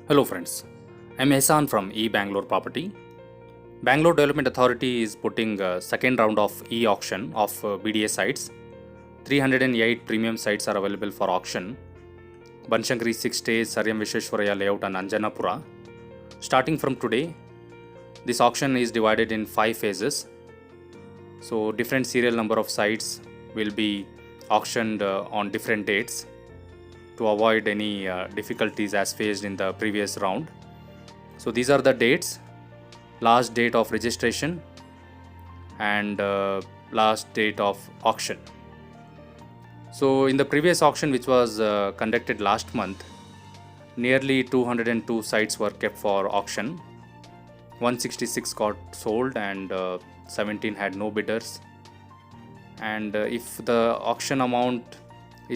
Hello friends, I'm Ehsan from Bangalore Property. Bangalore Development Authority is putting a second round of auction of BDA sites. 308 premium sites are available for auction. Banshankari 6 Stays, Saryam Visheshwaraya Layout and Anjanapura. Starting from today, this auction is divided in 5 phases. So different serial number of sites will be auctioned on different dates to avoid any difficulties as faced in the previous round. So these are the dates: last date of registration and last date of auction. So in the previous auction, which was conducted last month, nearly 202 sites were kept for auction. 166 got sold and 17 had no bidders. And if the auction amount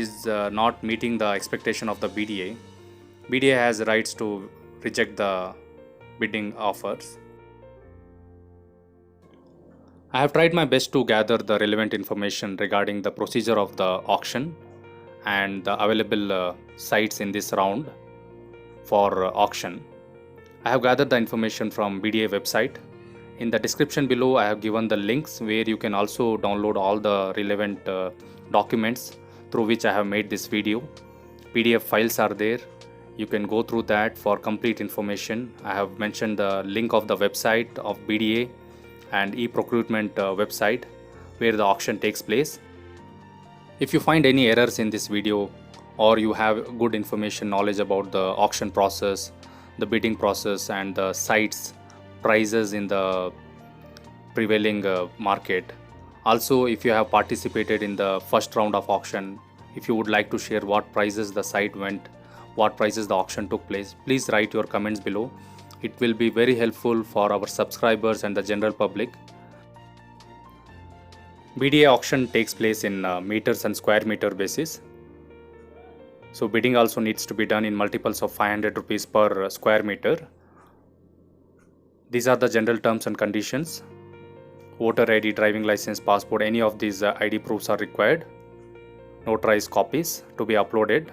is not meeting the expectation of the BDA has rights to reject the bidding offers. I have tried my best to gather the relevant information regarding the procedure of the auction and the available sites in this round for auction. I have gathered the information from BDA website. In the description below, I have given the links where you can also download all the relevant documents through which I have made this video. PDF files are there. You can go through that for complete information. I have mentioned the link of the website of BDA and e-procurement website where the auction takes place. If you find any errors in this video, or you have good information knowledge about the auction process, the bidding process and the sites prices in the prevailing market, also if you have participated in the first round of auction, if you would like to share what prices the site went, what prices the auction took place, please write your comments below. It will be very helpful for our subscribers and the general public. BDA auction takes place in meters and square meter basis. So bidding also needs to be done in multiples of 500 rupees per square meter. These are the general terms and conditions. Voter ID, driving license, passport, any of these ID proofs are required. Notarized copies to be uploaded.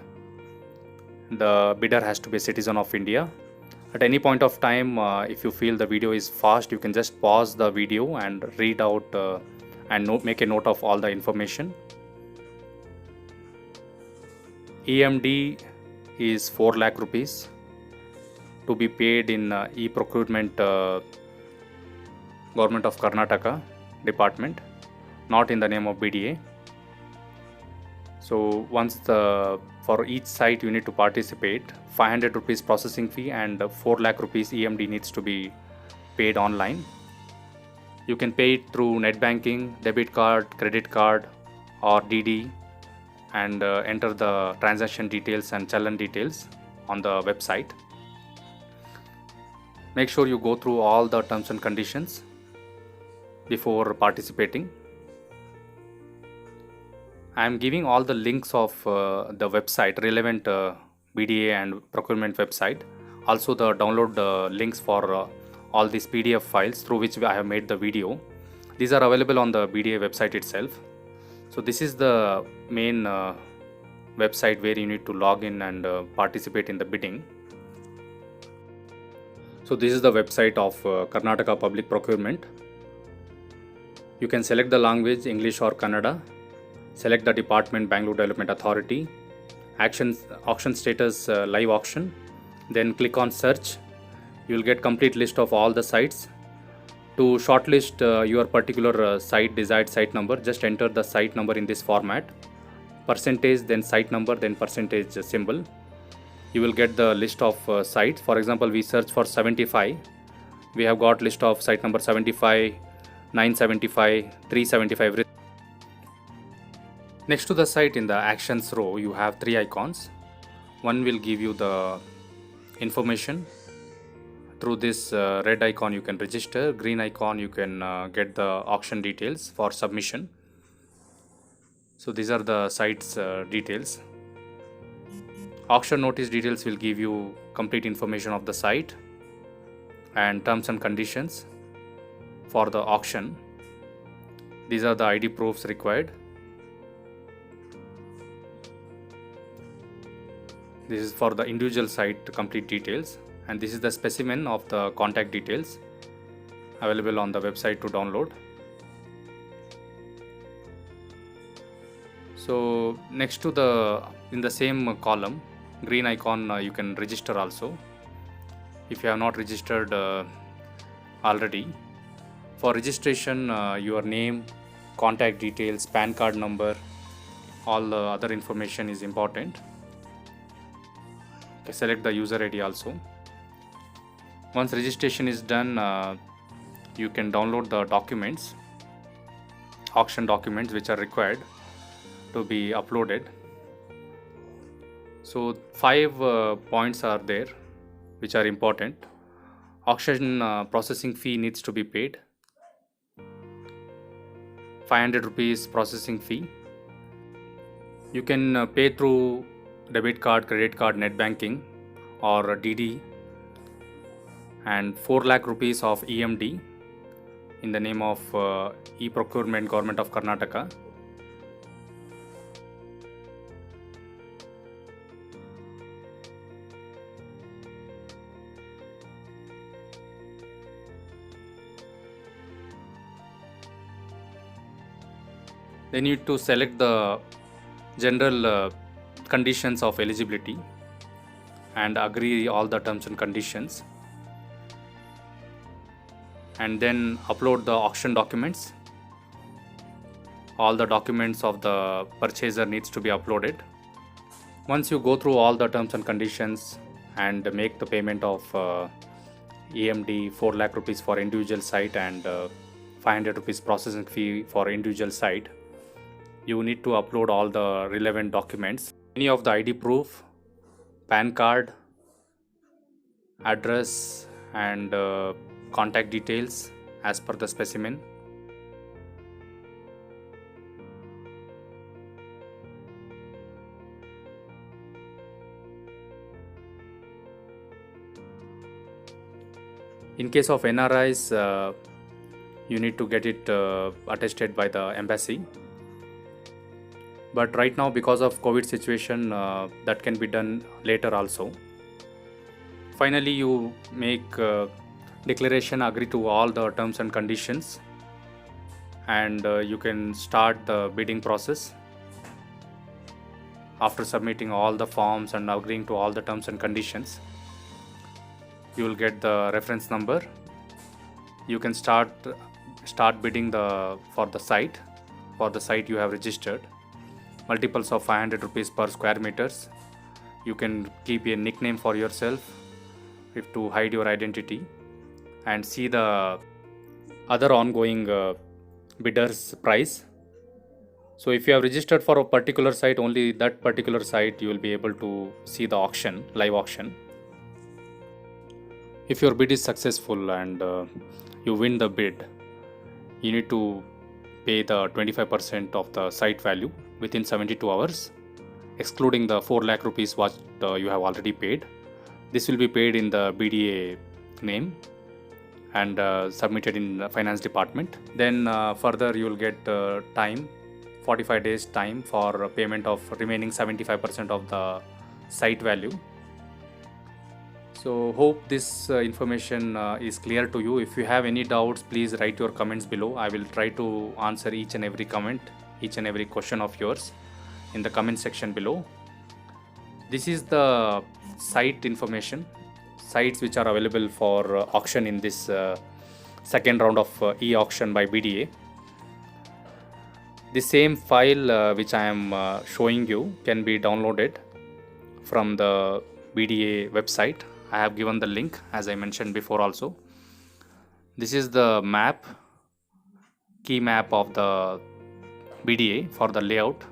The bidder has to be a citizen of India. At any point of time, if you feel the video is fast, you can just pause the video and read out and make a note of all the information. EMD is 4 lakh rupees to be paid in e-procurement Government of Karnataka department, not in the name of BDA. So once for each site you need to participate, 500 rupees processing fee and 4 lakh rupees EMD needs to be paid online. You can pay it through net banking, debit card, credit card or DD, and enter the transaction details and challan details on the website. Make sure you go through all the terms and conditions before participating. I am giving all the links of the website, relevant BDA and procurement website. Also the download links for all these PDF files through which I have made the video. These are available on the BDA website itself. So this is the main website where you need to log in and participate in the bidding. So this is the website of Karnataka Public Procurement. You can select the language English or Kannada. Select the department Bangalore Development Authority. Auction status live auction. Then click on search. You will get complete list of all the sites. To shortlist your particular site, desired site number, just enter the site number in this format. Percentage, then site number, then percentage symbol. You will get the list of sites. For example, we search for 75. We have got list of site number 75, 975, 375. Next to the site in the actions row, you have 3 icons. One will give you the information. Through this red icon you can register, green icon you can get the auction details for submission. So these are the site's details. Auction notice details will give you complete information of the site and terms and conditions for the auction. These are the ID proofs required. This is for the individual site complete details. and this is the specimen of the contact details available on the website to download. So next to in the same column, green icon, you can register also if you have not registered already. For registration, your name, contact details, PAN card number, all the other information is important. Okay, select the user ID also. Once registration is done, you can download the documents, auction documents which are required to be uploaded. So 5 points are there which are important. Auction processing fee needs to be paid, 500 rupees processing fee. You can pay through debit card, credit card, net banking or DD, and 4 lakh rupees of EMD in the name of e-procurement Government of Karnataka. They need to select the general conditions of eligibility and agree all the terms and conditions, and then upload the auction documents. All the documents of the purchaser needs to be uploaded. Once you go through all the terms and conditions and make the payment of EMD 4 lakh rupees for individual site and 500 rupees processing fee for individual site, you need to upload all the relevant documents. Any of the ID proof, PAN card, address and contact details as per the specimen. In case of NRIs, you need to get it attested by the embassy. But right now, because of COVID situation, that can be done later also. Finally, you make declaration, agree to all the terms and conditions, and you can start the bidding process. After submitting all the forms and agreeing to all the terms and conditions, you will get the reference number. You can start bidding for the site you have registered. Multiples of 500 rupees per square meters. You can keep a nickname for yourself if to hide your identity, and see the other ongoing bidders price. So if you have registered for a particular site, only that particular site you will be able to see the auction, live auction. If your bid is successful and you win the bid, you need to pay the 25% of the site value within 72 hours, excluding the 4 lakh rupees what you have already paid. This will be paid in the BDA name and submitted in the finance department. Then further you will get time, 45 days time for payment of remaining 75% of the site value. So hope this information is clear to you. If you have any doubts, please write your comments below. I will try to answer each and every comment, each and every question of yours in the comment section below. This is the site information, sites which are available for auction in this second round of e-auction by BDA. The same file which I am showing you can be downloaded from the BDA website. I have given the link as I mentioned before also. This is the map, key map of the BDA for the layout.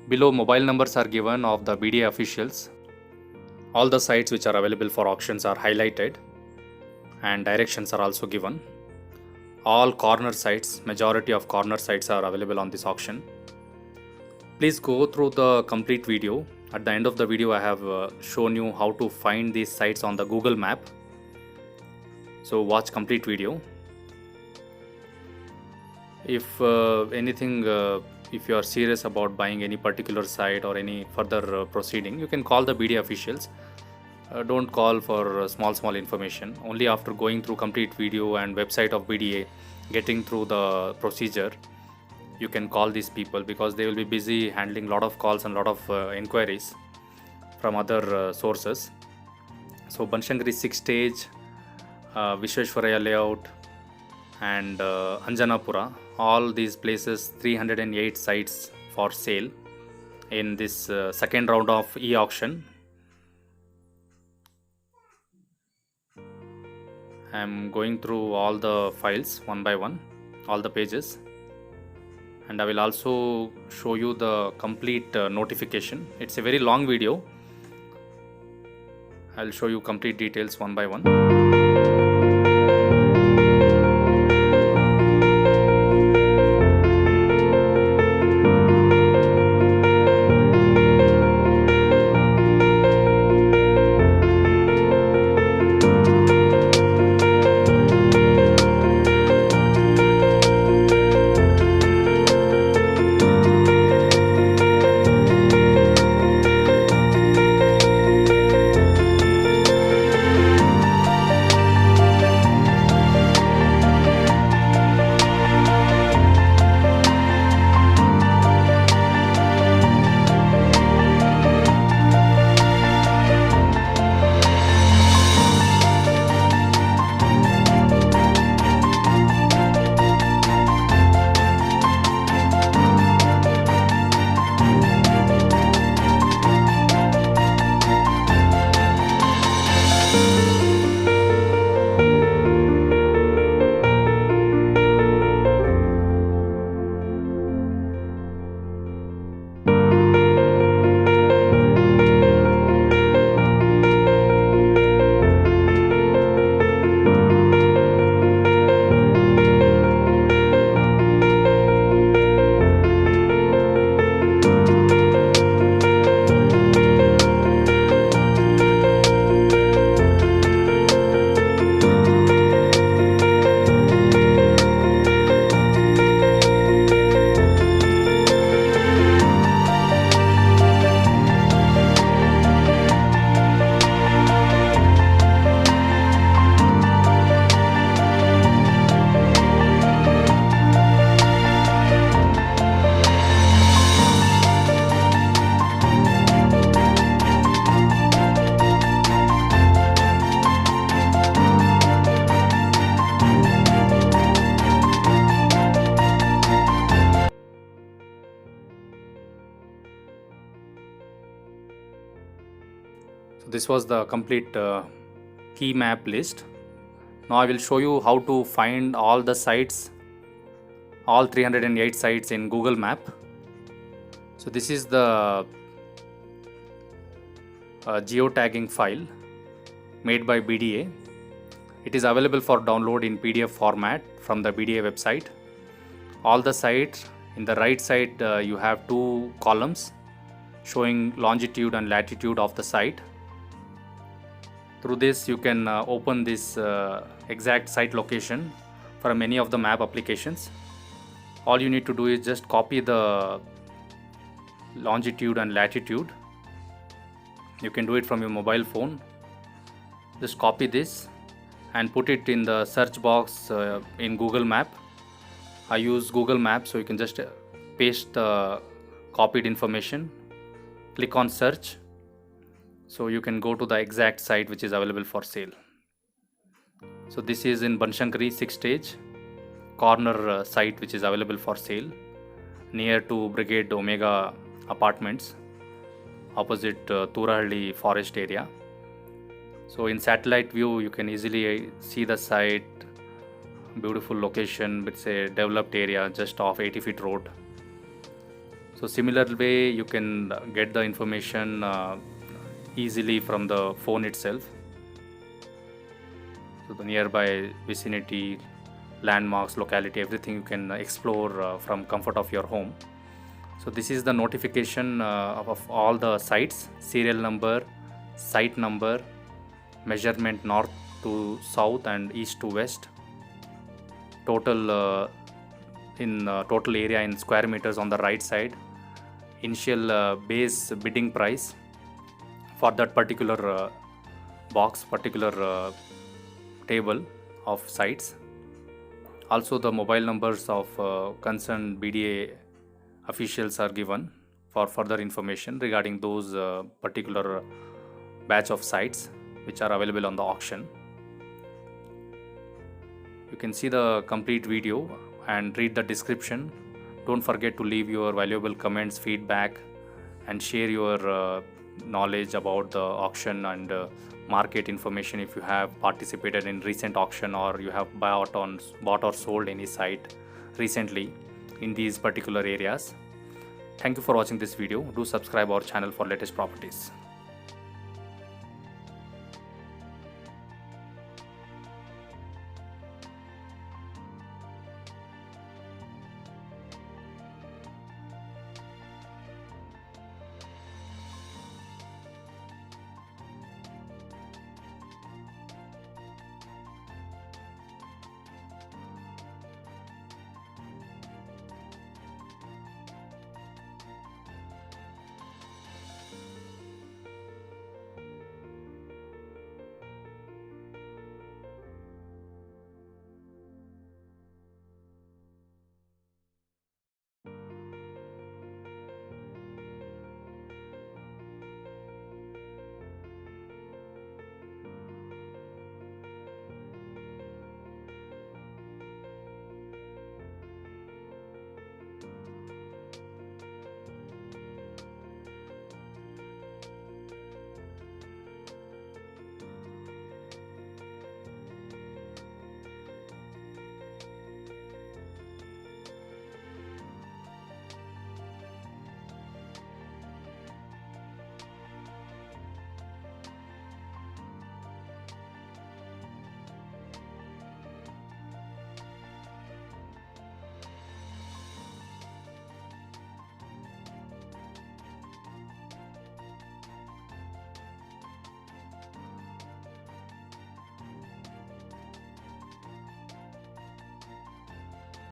Below, mobile numbers are given of the BDA officials. All the sites which are available for auctions are highlighted and directions are also given. All corner sites, majority of corner sites are available on this auction. Please go through the complete video. At the end of the video, I have shown you how to find these sites on the Google map. So watch complete video. If if you are serious about buying any particular site or any further proceeding, you can call the BDA officials. Don't call for small information. Only after going through complete video and website of BDA, getting through the procedure, you can call these people, because they will be busy handling lot of calls and lot of inquiries from other sources. So Banashankari 6 stage, Vishweshwaraya layout, and Anjanapura, all these places, 308 sites for sale in this second round of e-auction. I am going through all the files one by one, all the pages, and I will also show you the complete notification. It's a very long video. I'll show you complete details one by one. So this was the complete key map list. Now I will show you how to find all the sites, all 308 sites in Google Map. So this is the geotagging file made by BDA. It is available for download in PDF format from the BDA website. All the sites, in the right side you have two columns showing longitude and latitude of the site. Through this you can open this exact site location from any of the map applications. All you need to do is just copy the longitude and latitude. You can do it from your mobile phone. Just copy this and put it in the search box in Google Map. I use Google Maps, so you can just paste the copied information, click on search, so you can go to the exact site which is available for sale. So this is in Banashankari 6 stage corner site which is available for sale near to Brigade Omega Apartments opposite Turahalli forest area. So in satellite view you can easily see the site, beautiful location. It's a developed area just off 80 feet road. So similar way you can get the information easily from the phone itself. So the nearby vicinity, landmarks, locality, everything you can explore from comfort of your home. So this is the notification of all the sites, serial number, site number, measurement north to south and east to west, total total area in square meters on the right side, initial base bidding price for that particular box particular table of sites. Also, the mobile numbers of concerned BDA officials are given for further information regarding those particular batch of sites which are available on the auction. You can see the complete video and read the description. Don't forget to leave your valuable comments, feedback, and share your knowledge about the auction and market information if you have participated in recent auction or you have bought or sold any site recently in these particular areas. Thank you for watching this video. Do subscribe our channel for latest properties.